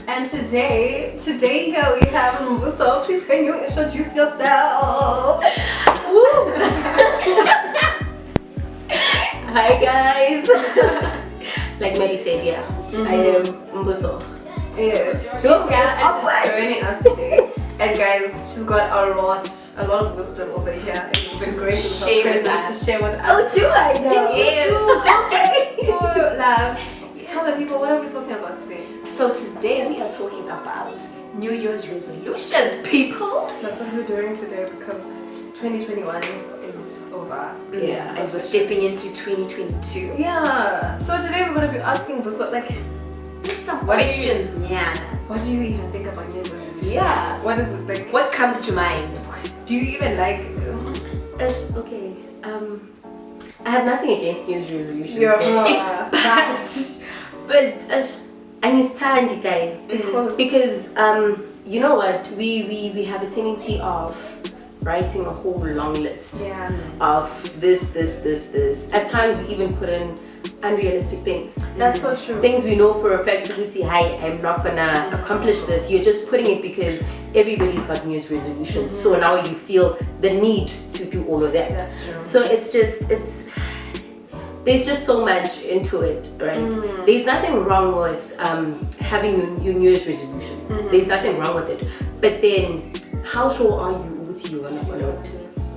And today here we have Nombuso. Please can you introduce yourself? Woo! Hi guys. Like Maddie said, yeah, I am Nombuso. Yes. She's here and she's joining us today. And guys, she's got a lot of wisdom over here. And it's been great share with us. to share with us. Oh, do I? Yes. Okay. So, love, tell the people, what are we talking about today? So today we are talking about New Year's resolutions, people. That's what we're doing today because 2021 is over. Yeah, and we're stepping into 2022. Yeah. So today we're going to be asking Buso, like, Just some What do you- questions, Nyana. what do you even think about New Year's resolutions? Yeah. What is it like? What comes to mind? Do you even like? Okay. I have nothing against New Year's resolutions. Yeah. but angisthandi guys because you know what, we have a tendency of writing a whole long list Yeah. of this. At times we even put in unrealistic things. That's so true. Things we know for a fact, hi, I'm not gonna accomplish this. You're just putting it because everybody's got New Year's resolutions. So now you feel the need to do all of that. That's true. So there's just so much into it, right? There's nothing wrong with having your New Year's resolutions. There's nothing wrong with it. But then, how sure are you what you're gonna follow it?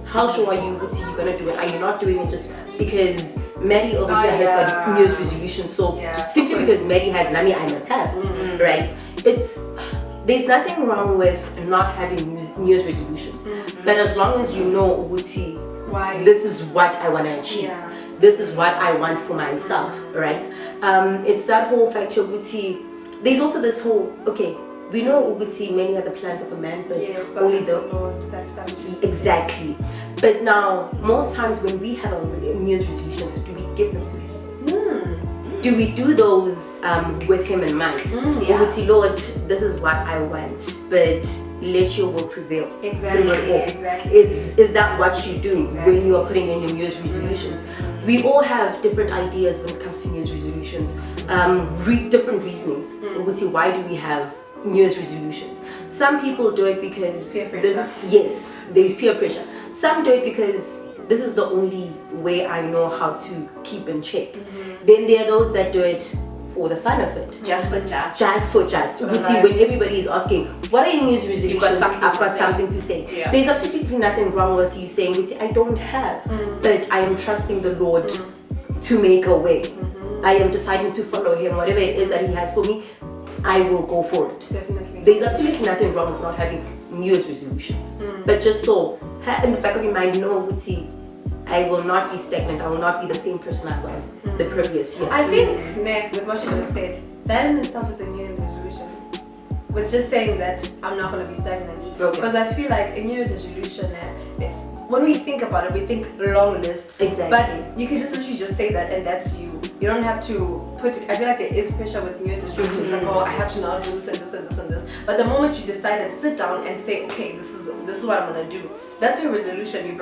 How sure are you what you're gonna do it? Are you not doing it just because Maddie over here has got New Year's resolutions? So simply because Maddie has Nami, I must have, right? There's nothing wrong with not having New Year's resolutions, but as long as you know Uti, Why? this is what I want to achieve. Yeah. This is what I want for myself, right? It's that whole factor, Uti. There's also this whole, okay, we know Uti, many are the plans of a man, but Yes, but only it's the Lord that establishes. exactly. But now, most times when we have our New Year's resolutions, do we give them to him? Do we do those with him in mind? Yeah. Uti, Lord, this is what I want, but let your will prevail. Exactly. Through it all. Exactly. Is that what you do Exactly. when you are putting in your New Year's resolutions? We all have different ideas when it comes to New Year's resolutions, different reasonings. Uti, why do we have New Year's resolutions? Some people do it because Peer pressure. there's peer pressure. Some do it because this is the only way I know how to keep in check. Then there are those that do it for the fun of it. Just for just. Just for just. Uti, when everybody is asking, what are your New Year's resolutions? I've got something to say. Yeah. There's absolutely nothing wrong with you saying, Uti, I don't have, but I am trusting the Lord to make a way. I am deciding to follow him. Whatever it is that he has for me, I will go for it. Definitely. There's absolutely nothing wrong with not having New Year's resolutions. But just so, in the back of your mind, no, Uti, I will not be stagnant. I will not be the same person I was the previous year. I think, with what you just said, that in itself is a New Year's resolution. With just saying that I'm not going to be stagnant. Okay. Because I feel like a New Year's resolution, when we think about it, we think long list. Exactly. But you can just literally just say that and that's you. You don't have to put, I feel like there is pressure with New Year's resolutions, like, oh, I have to now do this and this and this and this. But the moment you decide and sit down and say, okay, this is what I'm going to do, that's your resolution.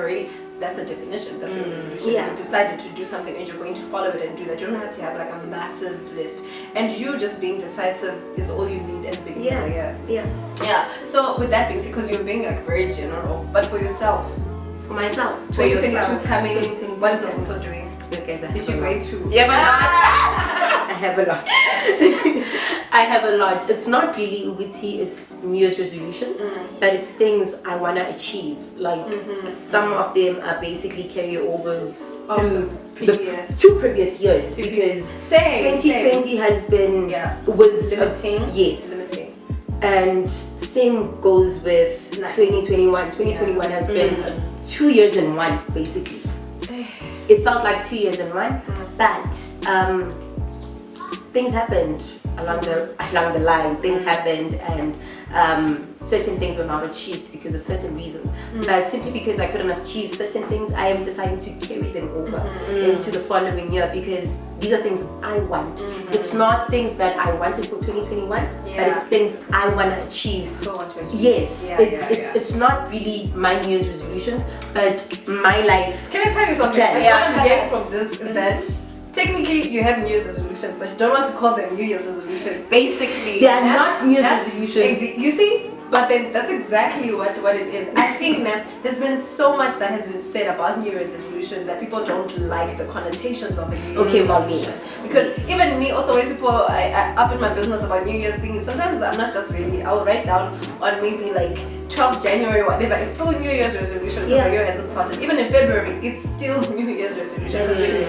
That's a definition. That's a resolution. Yeah. You've decided to do something and you're going to follow it and do that. You don't have to have like a massive list. And you just being decisive is all you need at the beginning of the year. Yeah. So with that being said, because you're being like very general, but for yourself, For myself. 2022 is coming. 2022 What is Nombuso doing? Okay, Is she going to? Yeah, but I have a lot. I have a lot. It's not really Uguti, it's New Year's resolutions, but it's things I want to achieve. Like some of them are basically carryovers through the two previous years because 2020 has been was limiting. Yes. Limiting. And same goes with 2021. 2021 has been 2 years in one, basically. It felt like 2 years in one, but things happened along the line. Things happened, and certain things were not achieved because of certain reasons. But simply because I couldn't achieve certain things, I am deciding to carry them over into the following year because these are things I want. It's not things that I wanted for 2021, but it's things I want to achieve. So want to achieve. Yes, it's not really my New Year's resolutions, but my life. Can I tell you something? Yeah. What I'm getting from this is that technically you have New Year's resolutions, but you don't want to call them New Year's resolutions. Basically, they are not New Year's resolutions. You see? But then that's exactly what it is. I think now there's been so much that has been said about New Year's resolutions that people don't like the connotations of a New Year's resolution. Yes. Because even me also, when people I up in my business about New Year's things, sometimes I'm not just really, I'll write down on maybe like 12th January, whatever, it's still New Year's resolution because the year hasn't started. Even in February, it's still New Year's resolution.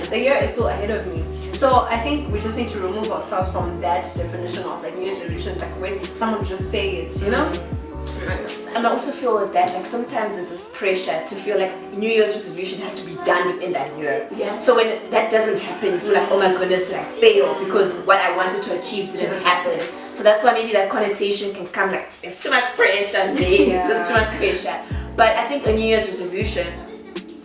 The year is still ahead of me. So I think we just need to remove ourselves from that definition of like New Year's resolution, like when someone just say it, you know? And I also feel with that, like sometimes there's this pressure to feel like New Year's resolution has to be done within that year. Yeah. So when that doesn't happen, you feel like, oh my goodness, did I fail? Because what I wanted to achieve didn't happen. So that's why maybe that connotation can come like, it's too much pressure, Jane. It's just too much pressure. But I think a New Year's resolution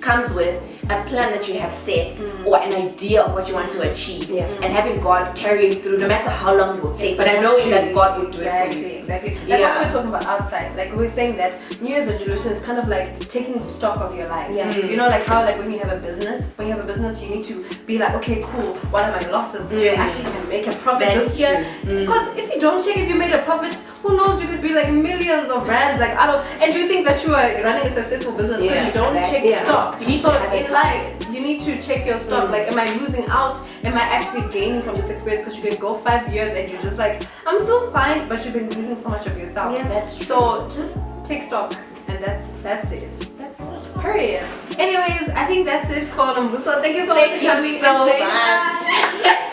comes with a plan that you have set or an idea of what you want to achieve and having God carry you through no matter how long it will take, but knowing that God will do it for you. Exactly. Like what we were talking about outside, like we were saying that New Year's resolution is kind of like taking stock of your life. You know, like how like when you have a business, you need to be like, okay, cool, what are my losses? Do I actually even make a profit this year? Because if you don't check if you made a profit, who knows, you could be like millions of rands like out of, and you think that you are running a successful business because you don't check stock. You need to have in life, you need to check your stock. Like, am I losing out? Am I actually gaining from this experience? Because you can go 5 years and you're just like, I'm still fine, but you've been losing so much of yourself. Yeah, that's true. So just take stock, and that's it. That's period. Anyways, I think that's it for Nombuso. Thank you so much for coming. Thank you so much.